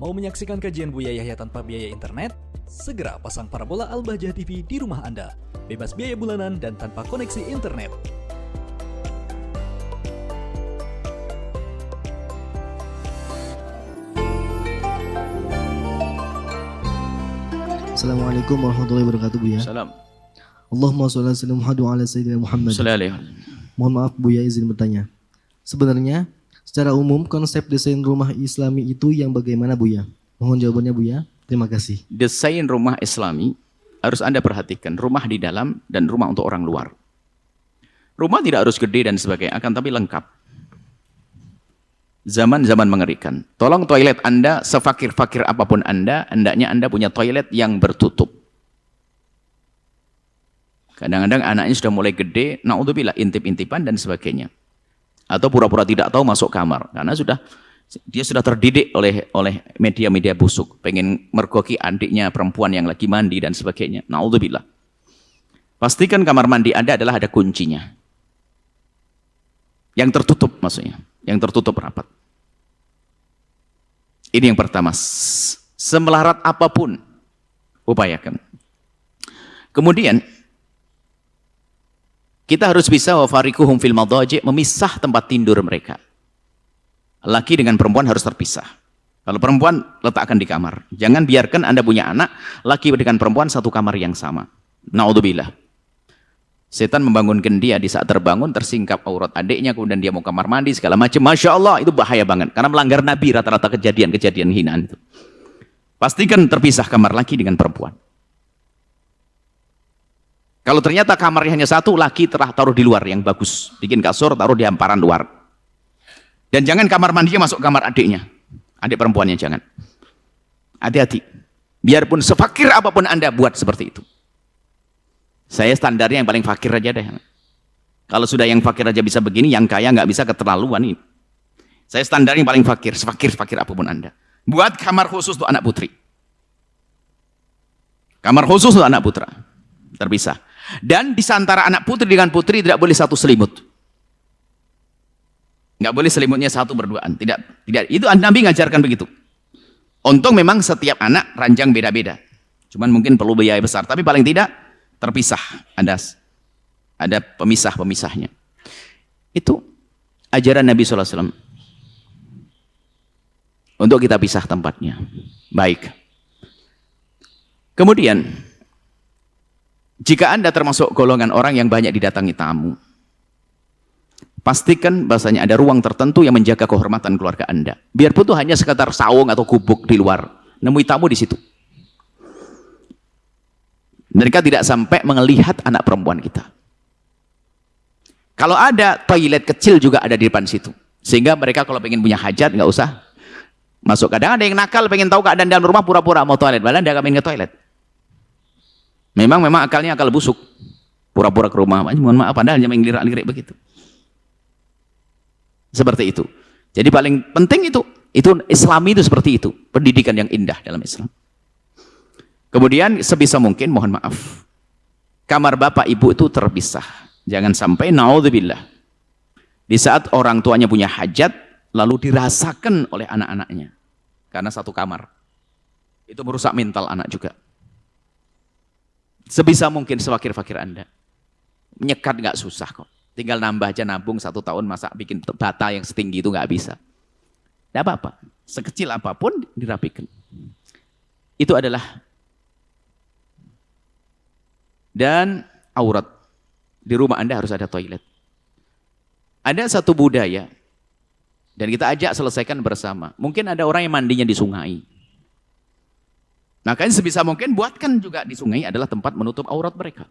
Mau menyaksikan kajian Buya Yahya tanpa biaya internet? Segera pasang parabola Al-Bahjah TV di rumah Anda. Bebas biaya bulanan dan tanpa koneksi internet. Assalamualaikum warahmatullahi wabarakatuh, Buya. Salam. Allahumma sholli ala sayyidina Muhammad. Mohon maaf, Buya, izin bertanya. Sebenarnya secara umum konsep desain rumah Islami itu yang bagaimana, Buya? Mohon jawabannya, Buya. Terima kasih. Desain rumah Islami harus Anda perhatikan, rumah di dalam dan rumah untuk orang luar. Rumah tidak harus gede dan sebagainya, akan tapi lengkap. Zaman-zaman mengerikan. Tolong toilet Anda, sefakir-fakir apapun Anda, hendaknya Anda punya toilet yang bertutup. Kadang-kadang anaknya sudah mulai gede, naudzubillah, intip-intipan dan sebagainya. Atau pura-pura tidak tahu masuk kamar, karena dia sudah terdidik oleh media-media busuk, pengen mergoki adiknya perempuan yang lagi mandi dan sebagainya. Naudzubillah. Pastikan kamar mandi Anda adalah ada kuncinya. Yang tertutup maksudnya, yang tertutup rapat. Ini yang pertama. Semelarat apapun upayakan. Kemudian kita harus bisa wafarikuhum fil madaji', memisah tempat tidur mereka. Laki dengan perempuan harus terpisah. Kalau perempuan letakkan di kamar. Jangan biarkan Anda punya anak laki dengan perempuan satu kamar yang sama. Naudzubillah. Setan membangunkan dia, di saat terbangun tersingkap aurat adiknya, kemudian dia mau kamar mandi segala macam. Masya Allah, itu bahaya banget karena melanggar Nabi rata-rata kejadian hinaan itu. Pastikan terpisah kamar laki dengan perempuan. Kalau ternyata kamarnya hanya satu, laki taruh di luar yang bagus, bikin kasur, taruh di hamparan luar. Dan jangan kamar mandinya masuk kamar adiknya, adik perempuannya jangan. Hati-hati. Biarpun sefakir apapun Anda, buat seperti itu. Saya standarnya yang paling fakir aja deh. Kalau sudah yang fakir aja bisa begini, yang kaya nggak bisa keterlaluan ini. Saya standarnya yang paling fakir, sefakir-fakir apapun Anda. Buat kamar khusus untuk anak putri. Kamar khusus untuk anak putra. Terpisah. Dan di antara anak putri dengan putri tidak boleh satu selimut. Nggak boleh selimutnya satu berduaan. Tidak. Itu Nabi ngajarkan begitu. Untung memang setiap anak ranjang beda-beda. Cuman mungkin perlu biaya besar. Tapi paling tidak terpisah, ada pemisah-pemisahnya. Itu ajaran Nabi SAW. Untuk kita pisah tempatnya. Baik. Kemudian, jika Anda termasuk golongan orang yang banyak didatangi tamu, pastikan bahasanya ada ruang tertentu yang menjaga kehormatan keluarga Anda. Biarpun itu hanya sekedar saung atau gubuk di luar, nemui tamu di situ. Mereka tidak sampai melihat anak perempuan kita. Kalau ada toilet kecil juga ada di depan situ. Sehingga mereka kalau pengen punya hajat nggak usah masuk. Kadang ada yang nakal pengen tahu keadaan dalam rumah, pura-pura mau toilet, padahal dia pengen ke toilet. Memang akalnya akal busuk. Pura-pura ke rumah, mohon maaf, padahal hanya menglirik-lirik begitu. Seperti itu. Jadi paling penting itu Islami itu seperti itu, pendidikan yang indah dalam Islam. Kemudian sebisa mungkin, mohon maaf, kamar bapak ibu itu terpisah. Jangan sampai, naudzubillah, di saat orang tuanya punya hajat, lalu dirasakan oleh anak-anaknya. Karena satu kamar. Itu merusak mental anak juga. Sebisa mungkin sewakir-fakir Anda. Menyekat nggak susah kok. Tinggal nambah aja nabung 1 tahun, masa bikin bata yang setinggi itu nggak bisa. Tidak apa-apa. Sekecil apapun dirapikan. Itu adalah. Dan aurat. Di rumah Anda harus ada toilet. Ada satu budaya. Dan kita ajak selesaikan bersama. Mungkin ada orang yang mandinya di sungai. Makanya sebisa mungkin buatkan juga di sungai adalah tempat menutup aurat mereka.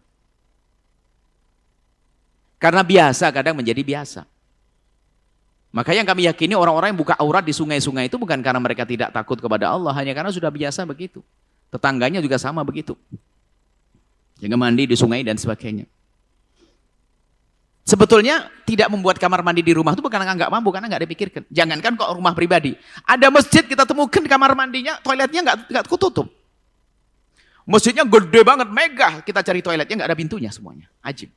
Karena biasa kadang menjadi biasa. Makanya yang kami yakini orang-orang yang buka aurat di sungai-sungai itu bukan karena mereka tidak takut kepada Allah. Hanya karena sudah biasa begitu. Tetangganya juga sama begitu. Jangan mandi di sungai dan sebagainya. Sebetulnya tidak membuat kamar mandi di rumah itu bukan karena nggak mampu, karena nggak dipikirkan. Jangankan kok rumah pribadi. Ada masjid kita temukan kamar mandinya, toiletnya nggak kututup. Masjidnya gede banget, megah. Kita cari toiletnya nggak ada pintunya semuanya. Ajib.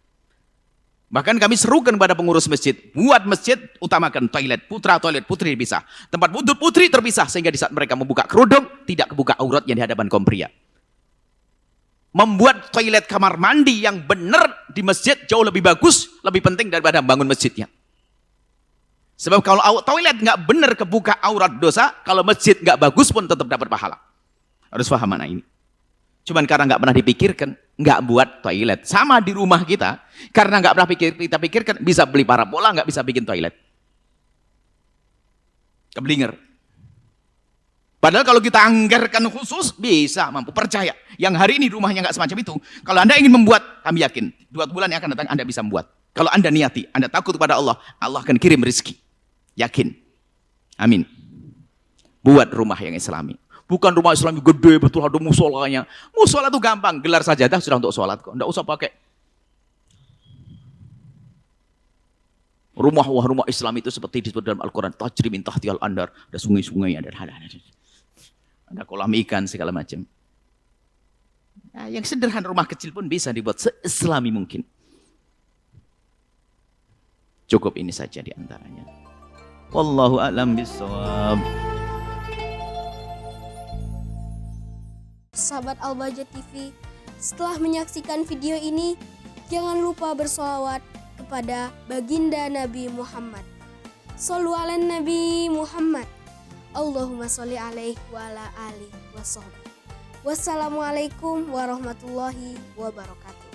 Bahkan kami serukan kepada pengurus masjid, buat masjid utamakan toilet putra, toilet putri bisa. Tempat wudhu putri terpisah sehingga di saat mereka membuka kerudung tidak kebuka aurat yang di hadapan kaum pria. Membuat toilet kamar mandi yang benar di masjid jauh lebih bagus, lebih penting daripada bangun masjidnya. Sebab kalau toilet nggak benar kebuka aurat dosa, kalau masjid nggak bagus pun tetap dapat pahala. Harus paham mana ini. Cuman karena nggak pernah dipikirkan, nggak buat toilet. Sama di rumah kita, karena nggak pernah kita pikirkan, bisa beli parabola, nggak bisa bikin toilet. Keblinger. Padahal kalau kita anggarkan khusus, bisa, mampu. Percaya. Yang hari ini rumahnya nggak semacam itu. Kalau Anda ingin membuat, kami yakin, 2 bulan yang akan datang Anda bisa membuat. Kalau Anda niati, Anda takut kepada Allah, Allah akan kirim rezeki. Yakin. Amin. Buat rumah yang islami. Bukan rumah Islam gede betul ada musolanya. Musola itu gampang, gelar sajadah sudah untuk sholat kok. Enggak usah pakai. Rumah Islam itu seperti disebut dalam Al-Quran, tajri min tahtihal andar, ada sungai-sungai, ada kolam ikan segala macam. Nah, yang sederhana rumah kecil pun bisa dibuat se-islami mungkin. Cukup ini saja di antaranya. Wallahu a'lam bishawab. Sahabat Al-Bahjah TV, setelah menyaksikan video ini, jangan lupa bersolawat kepada baginda Nabi Muhammad. Shollu ala Nabi Muhammad. Allahumma sholli alaihi wa ala alihi wa sahbihi. Wassalamualaikum warahmatullahi wabarakatuh.